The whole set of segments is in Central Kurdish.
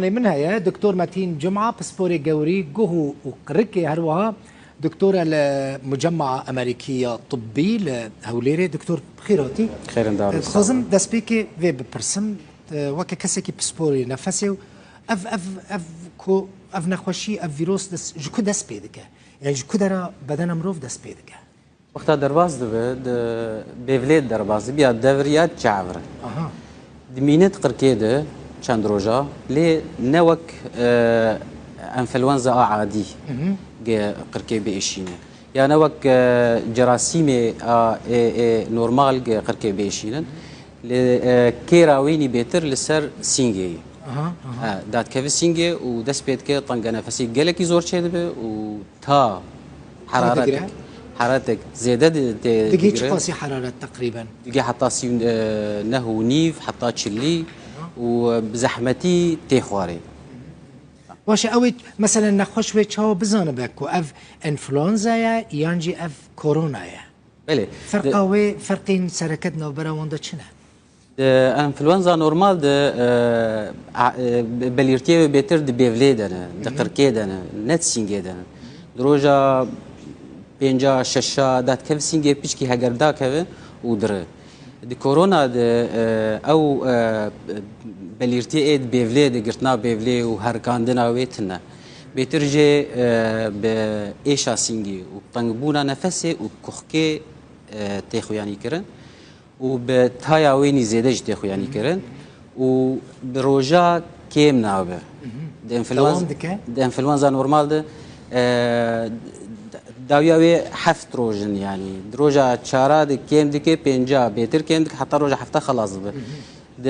منها يا دكتور متين جمعة بسبوري جوري جوهو وقركي هروها دكتورة لمجمع أمريكية طبي لهوليري دكتور بخيراتي خير دار خازم دسبيكي في ببرسم وكا كسكي بسبوري نفسي اف نخوشي اف فيروس دس جو دس بيدك يعني جو درا بدن مروف دس بيدك وقتا درباز دبه بيفليد درباز بيا دوريات جعفر دمينت قركيده چند روجا لي نوك انفلونزا عادي قركي بيشينه يا نوك جراثيمي نورمال قركي بيشينن كيراويني بيتر لسر سينجي دات كيف سينجي ودس بيت كي طنق نفسي قالكي زور شي دبه وتا حرارتك زيادة دقيقة شخاصي حرارة تقريبا دقيقة حتى نهو نيف حتى تشلي وبزحمتي تيخواري واش اوي مثلا نخوش وي تشاو بزانه بكو اف انفلونزا يا يانجي اف كورونا يا بله فرقاوي فرقين سركتنا وبراوندا تشنا انفلونزا نورمال بليرتي بيتر دي بيفليدنا دقركيدنا نت سينجيدنا دروجا بينجا ششا دات كيف سينجي بيشكي هاجردا كيف ودر دي كورونا او بليرتي ايد بيفلي دي قرتنا بيفلي وهركاندنا ويتنا بيترجي بايشا سينجي وطنقبونا نفسي وكوخكي تيخو يعني كرن وبتايا ويني زيدج تيخو يعني كرن وبروجا كيم ناوبه دي انفلونزا نورمال ده داویاوی هفت روزن يعني دروجا چارا د کم دکه پنجا بهتر کم دکه حتی روزا هفته خلاص به د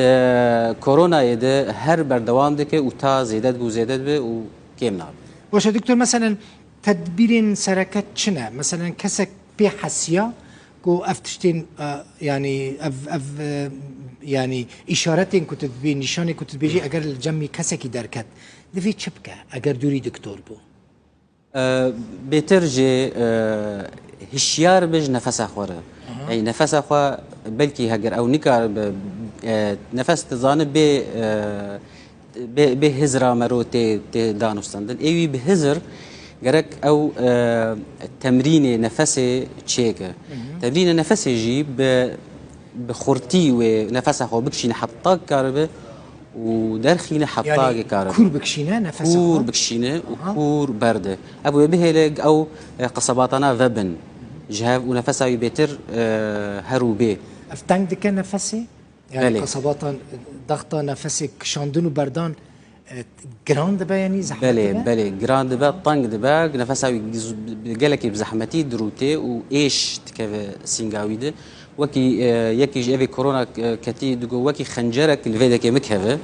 کرونا ده هر بردوام دکه او تا زیادت بو زیادت به او کم ناب واش دكتور مثلا تدبير سركت شنا مثلا كسك بحسيا كو افتشتين يعني اف يعني اشارتين كنت تبي نشاني كنت تبيجي اگر الجمي كسكي دركت دفي تشبكه اگر دوري دكتور بو بيتر جي هشيار بج نفس اخوره يعني نفس اخو بلكي هجر او نكار نفس تزان به هزرا مروتي دانوستندن ايوي بهزر جرك او تمرين نفسي تشيك تمرين نفسي جي بخورتي ونفس اخو بكشي حطاك كاربه ودرخينا حطاقة يعني كارب كور بكشينا نفسه كور بكشينا وكور برده أبو بهلق أو قصباتنا فبن جهاف ونفسها بيتر هروبي افتنك دكا نفسي يعني قصباتا ضغطة نفسك شاندون وبردان جراند با يعني زحمتي بلي جراند با طنق دبا نفسها قالك بزحمتي دروتي وايش تكف سينغاويده وكي يكي جافي كورونا كتي دغو وكي خنجرك الفيدك مكهفه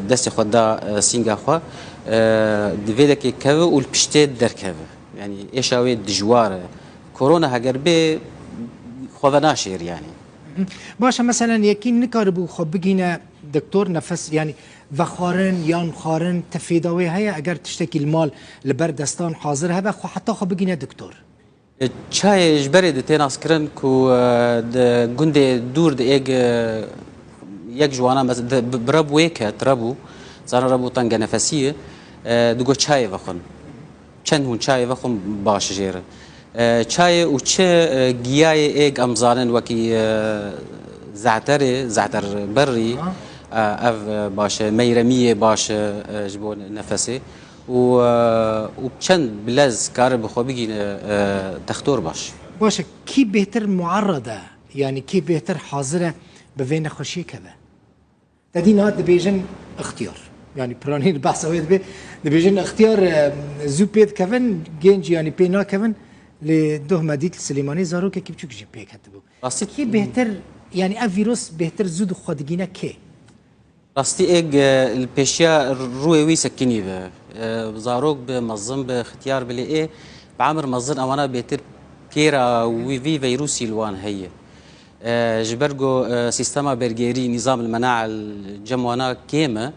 دست خدا سينغا خو دفيدك كهفه والبشتات دركهفه يعني ايشاوي دجوار كورونا هاجربي خوفناشير يعني باشا مثلا يكين نكاربو خو بقينا دكتور نفس يعني وخارن يان خارن تفيداوي هيا اگر تشتكي المال لبردستان حاضر هبه خو حتى خو بقينا دكتور چای جبری د تناس کرن کو د گونده دور د یک جوانا برب ویکه تربو زار ربو تنگ نفسیه دگو چای وخون چند هون چای وخون باش جیره چای او چه گیای اگ امزانن وکی زعتر بری اف باش میرمیه باش جبون نفسی وبشن بلاز كارب خو بيجي تختور باش كي بهتر معرضه يعني كي بهتر حاضره بفين خوشي كذا تدينا دبيجن اختيار يعني براني البحث هو دبيجن اختيار زوبيد كفن جينج يعني بينا كفن لدوه مديت السليماني زارو كي بتشوك جي بي كتبو كي بهتر يعني افيروس بهتر زود خدجينا كي راستي ايج البيشيا روي وي سكني بزاروك بمنظم باختيار بلي ايه بعمر منظم اوانا بيتر كيرا وي في فيروسي الوان هي جبرجو سيستما برجيري نظام المناعه الجموانا كيما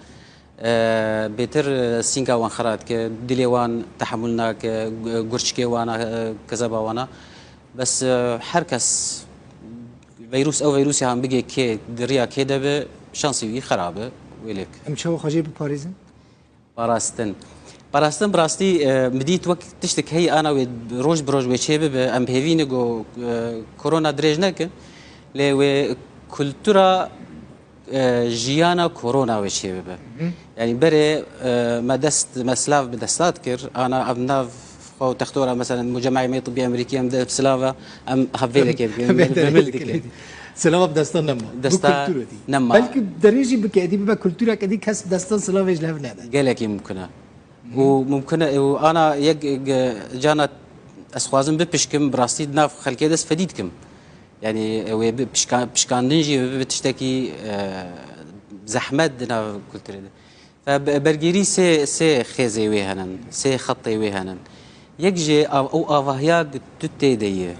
بيتر سينكا وان خرات ك دليوان تحملنا ك غورشكي وانا كذا وانا بس حركس فيروس او فيروسي هم بيجي كي دريا كده شانسي خرابه ویلک ام چاو خواجه بپارێزن پاراستن براستی مدیت وەک تشتێک هەیە ئانا وێ ڕۆژ برۆژ وێ چێ ببێ ئەم هێوینە گۆ کۆرۆنا درێژ نەکە لێ وێ کولتورا ژیانە کۆرۆنا وێ چێ ببە ینی بەرێ مەدەست مەسلاف بدەستات کرد ئانا ئەم ناو خۆ تەختۆرە مەسەن مجەمعی طبی ئەمریکی ئەم سلاوە ئەم هەڤێ دەکێت سلاف دەستان نەما دەستا نەما بەلکە دەرێژی بکەیتی ببە کولتورەکەدی کەس دەستان سلاوێژ لەو نەدا گەلێکی ممکنە وممکنە ئانا یەک جانا ئەسخوازم بپشکم بڕاستی ناو خەلکێ دەست فەدیدکم ینی ئەوێ پشکاندنجی بە تشتێکی زەحمەت ناو کولتورێدا بەرگێری سێ خێزێ وێ هەنن سێ خەڵی وێ هەنن یەک ژێ ئەو ئاڤاهیا تو تێدەیە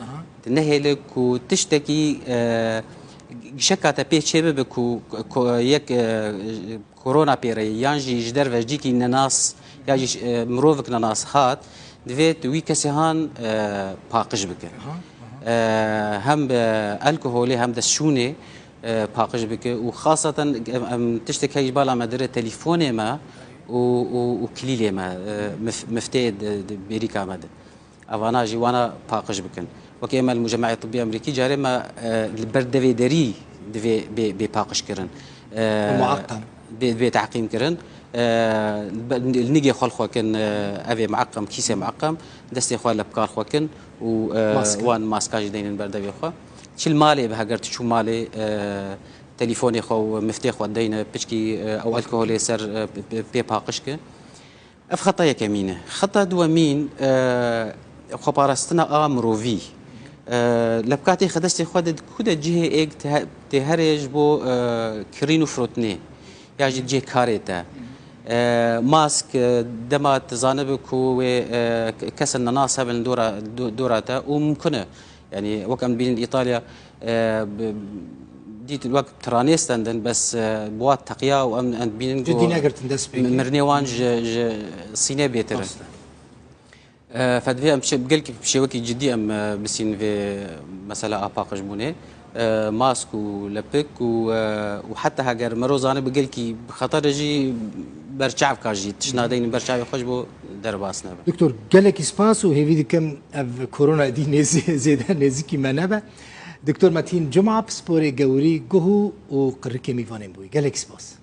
نەهێلک و تشتێکی شەکاتە پێ چێ ببە و یەک کۆرۆنا پێرەیە یانژی ji dervejcîkî nenas ya jî mirovek nenas hat divêt wî kesê han paqij bike hem bi alkoholê hem de şûnê paqij bike û xaseten em tiştek heye ji bala me dire telîfonê me û kilîlê me mifteyê bêrîka me de evana jî wana paqij bikin وەک ئێمە المجەمعی طبی ئەمریکی جارێ me li ber devê derî divê bê paqijkirin بێ تعقیمkirin نigê xwal xwekin ev ê meqem kîsê meqem destê xwe li bikar xwekin û wan maska jî deynin ber devê xwe çil malê bi heger tu çû malê telîfonê xwe û miftê xwe deyne piçkî ew alkolê ser pê paqişke ev xeta yekemîn e xeta duwemîn xweparastina a mirovî li bikatê xwe destê xwe de ku de cihê êk tê herê ji bo kirîn û firotinê ya jî cihê karê te mask dema tizanibe ku wê kesin nenas hebin dora te û mumkin e yanî wek em bînin İtalya dît wek tiranêstan din bes wat teqiya û em bînin mirinê wan ji sînê bêtir e فدوی ام گل کی شوکی جدی ام بسین و مثلا آپاقش بونه ماسک و لپک و حتی اگر مروزانه بگل کی خطر جی برچاو کاجی تشنادین برچاو خوش بو در باسنه دکتور گل کی سپاس و هیوی دکم اف کرونا دی نزی زیده نزی کی منبه دکتور متین جمعه سپوری گوری گهو و قرکی میوانیم بوی گل کی سپاس